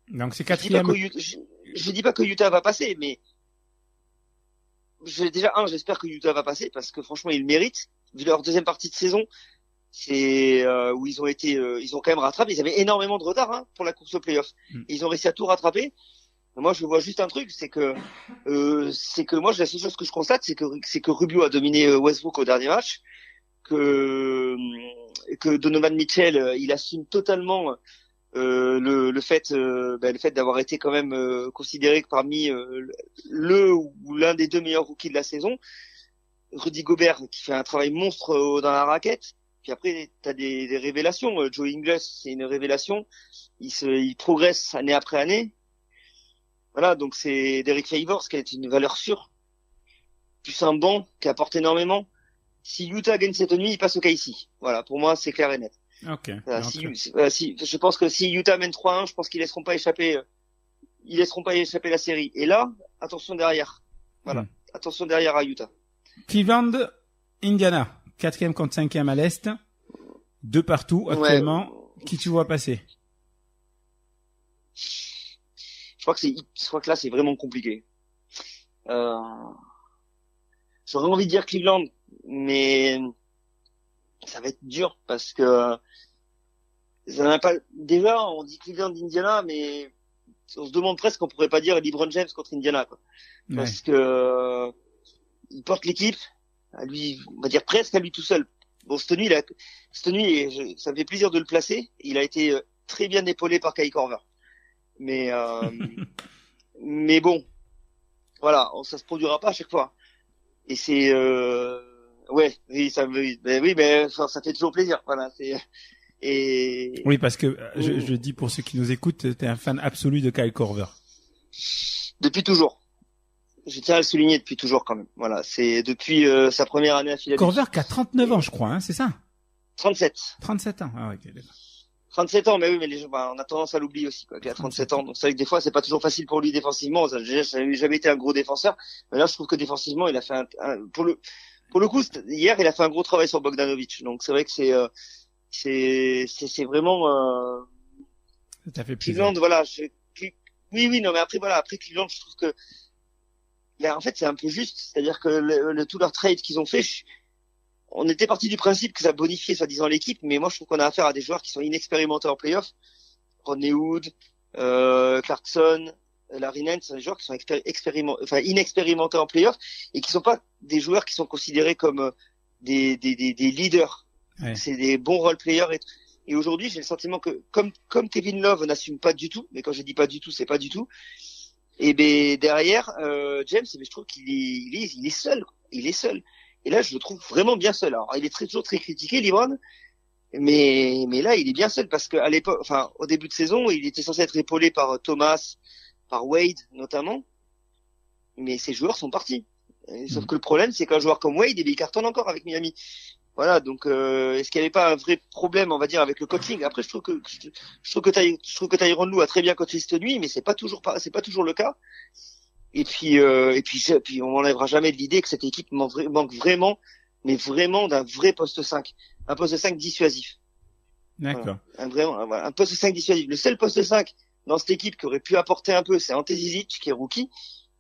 Donc c'est quatrième. Je dis pas que Utah va passer, mais j'espère que Utah va passer parce que franchement, ils le méritent. Vu leur deuxième partie de saison, c'est où ils ont quand même rattrapé. Ils avaient énormément de retard pour la course au play-off. Ils ont réussi à tout rattraper. Moi, je vois juste un truc, c'est que moi, la seule chose que je constate, c'est que Rubio a dominé Westbrook au dernier match, que Donovan Mitchell, il assume totalement le fait d'avoir été quand même considéré parmi le ou l'un des deux meilleurs rookies de la saison. Rudy Gobert qui fait un travail monstre dans la raquette. Puis après, t'as des révélations. Joe Ingles, c'est une révélation. Il progresse année après année. Voilà, donc c'est Derek Favors qui est une valeur sûre. Plus un banc qui apporte énormément. Si Utah gagne cette nuit, il passe au KC. Voilà, pour moi, c'est clair et net. Ok. Voilà, je pense que si Utah mène 3-1, je pense qu'ils laisseront pas échapper la série. Et là, attention derrière. Voilà. Attention derrière à Utah. Cleveland, Indiana. 4e contre 5e à l'Est. 2 partout actuellement. Ouais. Qui tu vois passer? Je crois que là, c'est vraiment compliqué. J'aurais envie de dire Cleveland, mais ça va être dur parce que ça n'a pas, déjà, on dit Cleveland Indiana, mais on se demande presque qu'on pourrait pas dire LeBron James contre Indiana, quoi. Parce que, il porte l'équipe à lui, on va dire presque à lui tout seul. Bon, cette nuit, ça me fait plaisir de le placer. Il a été très bien épaulé par Kyle Korver. Mais bon, voilà, ça se produira pas à chaque fois. Et c'est ça fait toujours plaisir. Voilà, oui, parce que je dis pour ceux qui nous écoutent, t'es un fan absolu de Kyle Korver. Depuis toujours. Je tiens à le souligner depuis toujours quand même. Voilà, c'est depuis sa première année à Philadelphie. Korver qui a 39 ans, je crois, hein, c'est ça? 37. 37 ans. Ah, ok, d'accord. 37 ans, mais oui, mais les gens, on a tendance à l'oublier aussi, quoi. Il a 37 ans. Donc c'est vrai que des fois, c'est pas toujours facile pour lui défensivement. Ça n'a jamais été un gros défenseur. Mais là, je trouve que défensivement, il a fait pour le coup, hier, il a fait un gros travail sur Bogdanovic. Donc c'est vrai que c'est vraiment, Ça fait plaisir. Cleveland, voilà. Oui, non, mais après Cleveland, je trouve que, là, en fait, c'est un peu juste. C'est-à-dire que tout leur trade qu'ils ont fait, on était parti du principe que ça bonifiait soi-disant l'équipe, mais moi je trouve qu'on a affaire à des joueurs qui sont inexpérimentés en playoff. Rodney Hood, Clarkson, Larry Nance, c'est des joueurs qui sont inexpérimentés en playoff et qui sont pas des joueurs qui sont considérés comme des leaders. Ouais. C'est des bons role players et aujourd'hui j'ai le sentiment que comme Kevin Love n'assume pas du tout, mais quand je dis pas du tout, c'est pas du tout. Et ben derrière James, je trouve qu'il est seul. Il est seul. Et là, je le trouve vraiment bien seul. Alors, il est toujours très critiqué, LeBron, mais là, il est bien seul parce qu'à l'époque, enfin, au début de saison, il était censé être épaulé par Thomas, par Wade notamment, mais ces joueurs sont partis. Sauf que le problème, c'est qu'un joueur comme Wade, il cartonne encore avec Miami. Voilà, donc est-ce qu'il n'y avait pas un vrai problème, on va dire, avec le coaching? Après, je trouve que Tyronn Lue a très bien coaché cette nuit, mais c'est pas toujours le cas. Et puis on m'enlèvera jamais de l'idée que cette équipe manque vraiment, mais vraiment d'un vrai poste 5. Un poste 5 dissuasif. D'accord. Voilà. Un poste 5 dissuasif. Le seul poste 5 dans cette équipe qui aurait pu apporter un peu, c'est Ante Zizic, qui est rookie,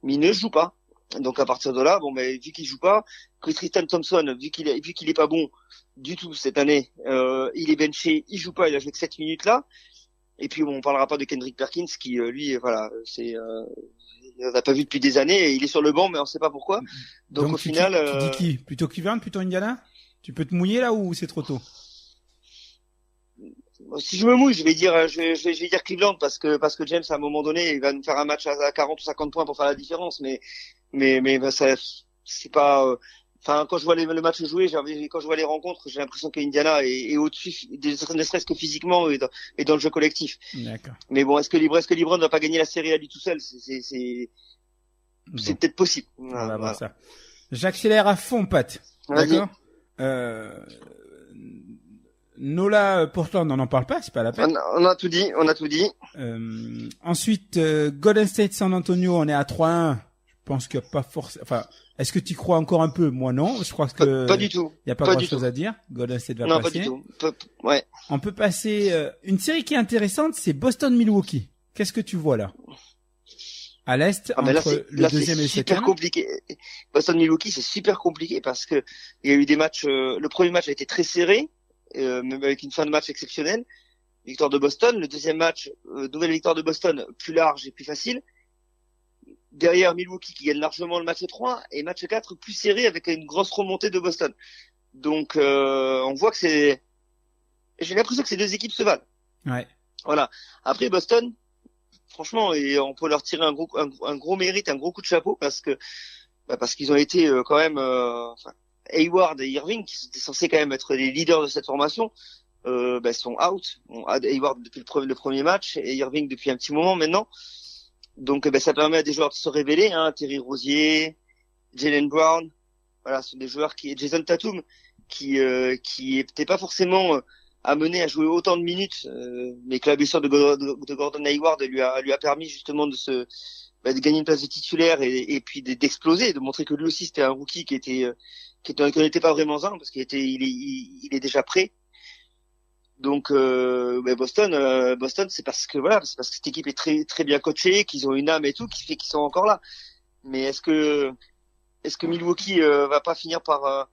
mais il ne joue pas. Donc à partir de là, vu qu'il joue pas, que Tristan Thompson, vu qu'il est pas bon du tout cette année, il est benché, il joue pas, il a joué que 7 minutes là. Et puis on parlera pas de Kendrick Perkins qui lui voilà, on n'a pas vu depuis des années et il est sur le banc mais on sait pas pourquoi. Donc au final tu dis qui? Plutôt Cleveland, plutôt Indiana? Tu peux te mouiller là ou c'est trop tôt? Si je me mouille, je vais dire Cleveland parce que James à un moment donné, il va nous faire un match à 40 ou 50 points pour faire la différence mais ça c'est pas enfin quand je vois le match jouer, quand je vois les rencontres, j'ai l'impression que Indiana est au-dessus ne serait-ce que physiquement et dans le jeu collectif. D'accord. Mais bon, est-ce que LeBron ne va pas gagner la série à lui tout seul? C'est peut-être possible. On va voir ça. J'accélère à fond, Pat. Vas-y. D'accord. Nola Portland, on n'en parle pas, c'est pas la peine. On a tout dit. Ensuite, Golden State San Antonio, on est à 3-1. Je pense qu'il n'y a pas forcément. Enfin, est-ce que tu crois encore un peu? Moi non. Je crois que pas du tout. Il y a pas grand-chose à dire. Golden State va non, passer. Non, pas du tout. Ouais. On peut passer. Une série qui est intéressante, c'est Boston-Milwaukee. Qu'est-ce que tu vois là? À l'est, entre le deuxième et le septième. C'est super compliqué. Boston-Milwaukee, c'est super compliqué parce que il y a eu des matchs. Le premier match a été très serré, même avec une fin de match exceptionnelle. Victoire de Boston. Le deuxième match, nouvelle victoire de Boston, plus large et plus facile. Derrière Milwaukee qui gagne largement le match 3 et match 4 plus serré avec une grosse remontée de Boston. Donc on voit que j'ai l'impression que ces deux équipes se valent. Ouais. Voilà. Après Boston, franchement, et on peut leur tirer un gros mérite, un gros coup de chapeau parce qu'ils ont été quand même Hayward et Irving qui étaient censés quand même être les leaders de cette formation sont out. Hayward depuis le premier match et Irving depuis un petit moment maintenant. Donc ça permet à des joueurs de se révéler, hein, Terry Rozier, Jaylen Brown, voilà, ce sont des joueurs Jason Tatum qui n'étaient pas forcément amenés à jouer autant de minutes, mais que la blessure de Gordon Hayward lui a permis justement de gagner une place de titulaire et puis d'exploser, de montrer que lui aussi c'était un rookie qui n'était pas vraiment un parce qu'il est déjà prêt. Donc Boston c'est parce que cette équipe est très très bien coachée, qu'ils ont une âme et tout qui fait qu'ils sont encore là. Mais est-ce que Milwaukee va pas finir par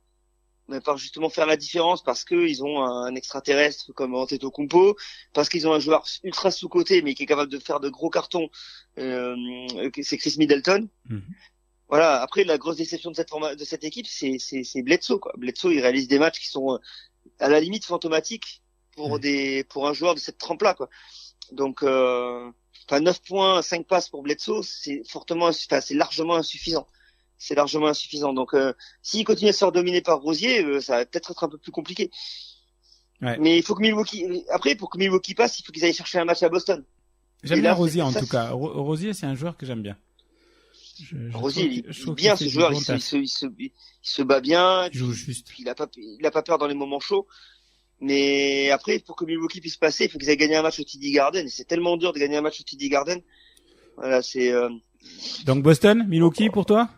justement faire la différence parce que ils ont un extraterrestre comme Antetokounmpo, parce qu'ils ont un joueur ultra sous-coté mais qui est capable de faire de gros cartons, c'est Chris Middleton. Mm-hmm. Voilà, après la grosse déception de cette équipe c'est Bledsoe quoi. Bledsoe il réalise des matchs qui sont à la limite fantomatiques pour un joueur de cette trempe-là, quoi. Donc, 9 points, 5 passes pour Bledsoe, c'est largement insuffisant. C'est largement insuffisant. Donc, s'il continue à se faire dominer par Rozier, ça va peut-être être un peu plus compliqué. Ouais. Mais il faut que pour que Milwaukee passe, il faut qu'ils aillent chercher un match à Boston. J'aime bien Rozier, en tout cas. Rozier, c'est un joueur que j'aime bien. Rosier, il je trouve est bien qu'il ce fait joueur, du bon taf. il se bat bien, Il joue juste. puis il a pas peur dans les moments chauds. Mais après, pour que Milwaukee puisse passer, il faut qu'ils aient gagné un match au TD Garden. Et c'est tellement dur de gagner un match au TD Garden. Voilà, c'est Donc Boston, Milwaukee pour toi?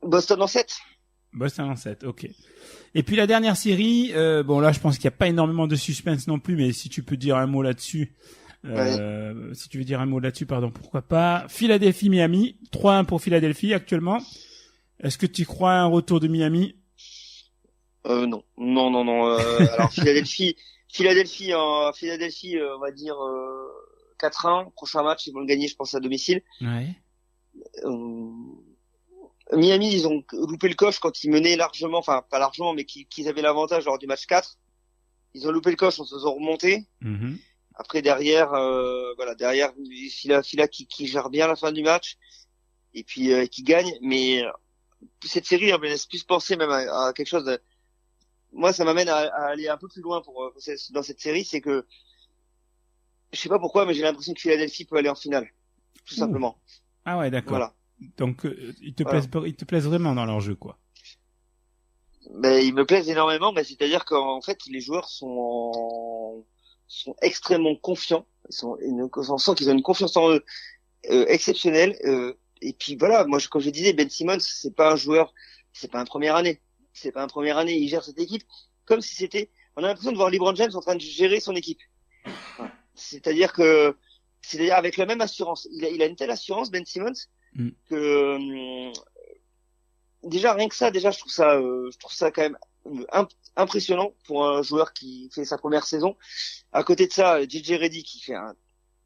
Boston en 7. Boston en 7, ok. Et puis la dernière série, bon là je pense qu'il n'y a pas énormément de suspense non plus, mais si tu peux dire un mot là-dessus, si tu veux dire un mot là-dessus, pardon, pourquoi pas. Philadelphie-Miami, 3-1 pour Philadelphie actuellement. Est-ce que tu crois à un retour de Miami? Non. Alors Philadelphie, on va dire 4-1. Prochain match, ils vont le gagner, je pense, à domicile. Ouais. Miami, ils ont loupé le coche quand ils menaient largement, enfin pas largement, mais qu'ils avaient l'avantage lors du match 4. Ils ont loupé le coche en se faisant remonter. Mm-hmm. Après derrière, derrière Phila qui gère bien la fin du match et puis qui gagne. Mais cette série me laisse plus penser même à quelque chose. Moi, ça m'amène à aller un peu plus loin dans cette série, c'est que je sais pas pourquoi, mais j'ai l'impression que Philadelphie peut aller en finale, tout simplement. Ah ouais, d'accord. Voilà. Donc ils te plaisent vraiment dans leur jeu, quoi. Ben, ils me plaisent énormément, mais c'est-à-dire qu'en fait, les joueurs sont extrêmement confiants. On sent qu'ils ont une confiance en eux exceptionnelle. Et puis voilà, moi, comme je disais, Ben Simmons, c'est pas un première année. Il gère cette équipe comme si c'était. On a l'impression de voir LeBron James en train de gérer son équipe. Voilà. C'est-à-dire avec la même assurance. Il a une telle assurance, Ben Simmons, que déjà rien que ça, je trouve ça quand même impressionnant pour un joueur qui fait sa première saison. À côté de ça, JJ Redick qui fait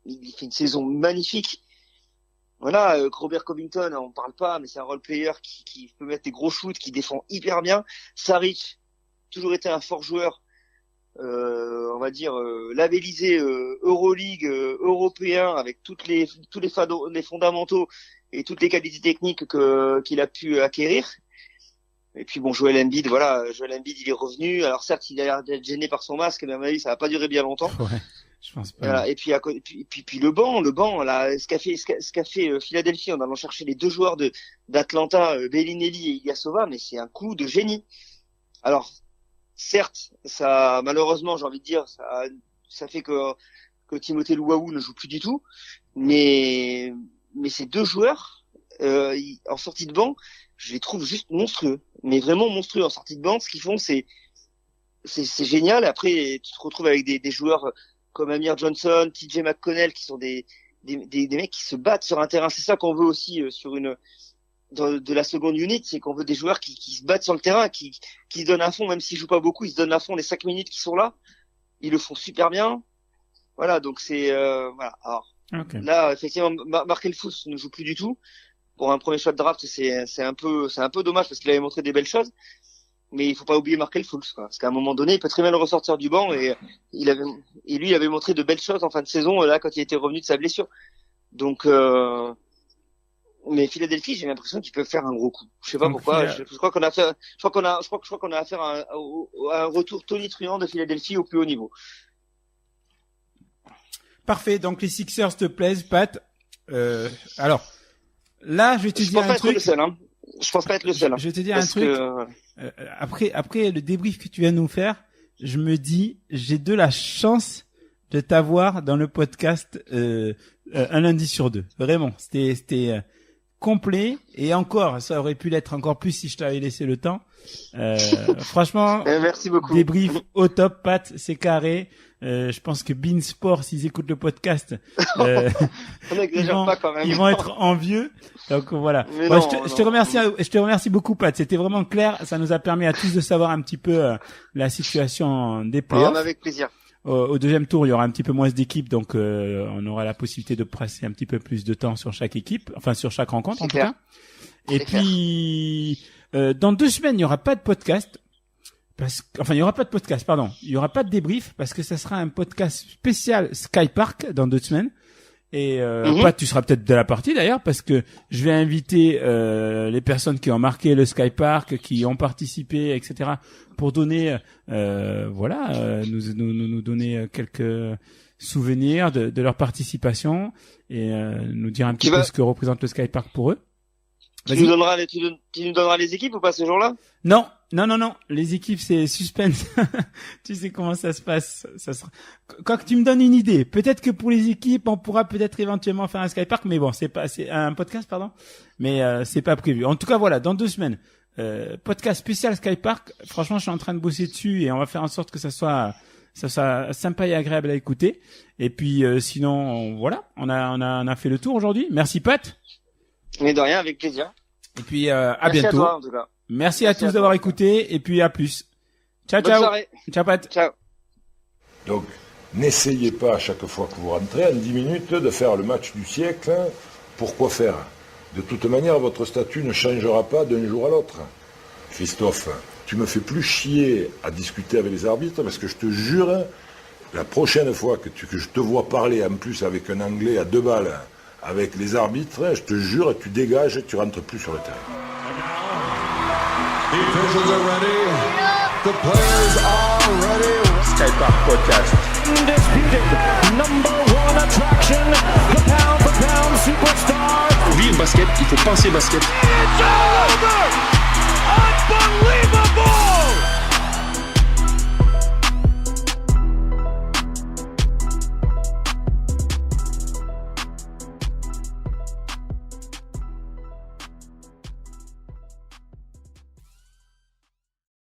une saison magnifique. Voilà, Robert Covington, on parle pas, mais c'est un role player qui peut mettre des gros shoots, qui défend hyper bien. Saric, toujours été un fort joueur, on va dire labellisé Euroleague européen avec tous les fondamentaux et toutes les qualités techniques qu'il a pu acquérir. Et puis bon, Joel Embiid, il est revenu. Alors certes, il a l'air d'être gêné par son masque, mais à mon avis, ça va pas durer bien longtemps. Ouais, je pense pas. Voilà. Et puis le banc, là, ce qu'a fait Philadelphie en allant chercher les deux joueurs d'Atlanta, Bellinelli et Ilyasova, mais c'est un coup de génie. Alors certes, ça, malheureusement, j'ai envie de dire, ça fait que Timothée Luwawu ne joue plus du tout, mais ces deux joueurs en sortie de banc, je les trouve juste monstrueux, mais vraiment monstrueux en sortie de banc. Ce qu'ils font, c'est génial. Après, tu te retrouves avec des joueurs comme Amir Johnson, TJ McConnell, qui sont des mecs qui se battent sur un terrain. C'est ça qu'on veut aussi de la seconde unit, c'est qu'on veut des joueurs qui se battent sur le terrain, qui se donnent à fond, même s'ils jouent pas beaucoup, ils se donnent à fond les 5 minutes qui sont là. Ils le font super bien. Voilà, donc c'est voilà. Alors là, effectivement, Markel Fultz ne joue plus du tout. Pour un premier choix de draft, c'est un peu dommage parce qu'il avait montré des belles choses. Mais il faut pas oublier Markel Fultz, quoi. Parce qu'à un moment donné, il peut très bien le ressortir du banc et il avait montré de belles choses en fin de saison, là, quand il était revenu de sa blessure. Donc, mais Philadelphie, j'ai l'impression qu'ils peuvent faire un gros coup. Je sais pas pourquoi. Je crois qu'on a affaire à un retour tonitruant de Philadelphie au plus haut niveau. Parfait. Donc les Sixers te plaisent, Pat. Alors, là, je vais te dire un truc. Je pense pas être le seul. Je vais te dire un truc. Après le débrief que tu viens de nous faire, je me dis, j'ai de la chance de t'avoir dans le podcast un lundi sur deux. Vraiment, c'était complet et encore, ça aurait pu l'être encore plus si je t'avais laissé le temps. Franchement, merci beaucoup. Débrief au top, Pat, c'est carré. Je pense que Bein Sports, s'ils écoutent le podcast, ils vont être envieux. Donc voilà. Je te remercie beaucoup, Pat. C'était vraiment clair. Ça nous a permis à tous de savoir un petit peu la situation des playoffs. Avec plaisir. Au deuxième tour, il y aura un petit peu moins d'équipes, donc on aura la possibilité de passer un petit peu plus de temps sur chaque équipe, enfin sur chaque rencontre en tout cas. Et puis dans 2 semaines, il n'y aura pas de podcast. Il y aura pas de podcast, pardon. Il y aura pas de débrief parce que ça sera un podcast spécial Sky Park dans 2 semaines. Et Pat, tu seras peut-être de la partie d'ailleurs parce que je vais inviter les personnes qui ont marqué le Sky Park, qui ont participé, etc. pour donner, nous donner quelques souvenirs de leur participation et nous dire un petit peu ce que représente le Sky Park pour eux. Tu Vas-y. tu nous donneras les équipes ou pas ce jour-là? Non. Les équipes, c'est suspense. Tu sais comment ça se passe. Ça sera... Quand tu me donnes une idée, peut-être que pour les équipes, on pourra peut-être éventuellement faire un Skypark, mais bon, c'est un podcast, pardon. Mais c'est pas prévu. En tout cas, voilà, dans 2 semaines, podcast spécial Skypark. Franchement, je suis en train de bosser dessus et on va faire en sorte que ça soit sympa et agréable à écouter. Et puis sinon, voilà, on a fait le tour aujourd'hui. Merci Pat. Mais de rien, avec plaisir. Et puis à Merci bientôt. à toi, en tout cas. Merci à Merci tous à d'avoir toi. écouté et puis à plus. Ciao Bonne ciao. soirée. Ciao Pat. Ciao. Donc, n'essayez pas à chaque fois que vous rentrez, en 10 minutes, de faire le match du siècle. Pourquoi faire? De toute manière, votre statut ne changera pas d'un jour à l'autre. Christophe, tu me fais plus chier à discuter avec les arbitres parce que je te jure, la prochaine fois que je te vois parler en plus avec un anglais à 2 balles avec les arbitres, je te jure, tu dégages et tu rentres plus sur le terrain. The officials are ready. The players are ready. Sky Park Podcast. Undisputed #1 attraction, the pound for pound superstar. Pour vivre basket, il faut penser basket. It's over!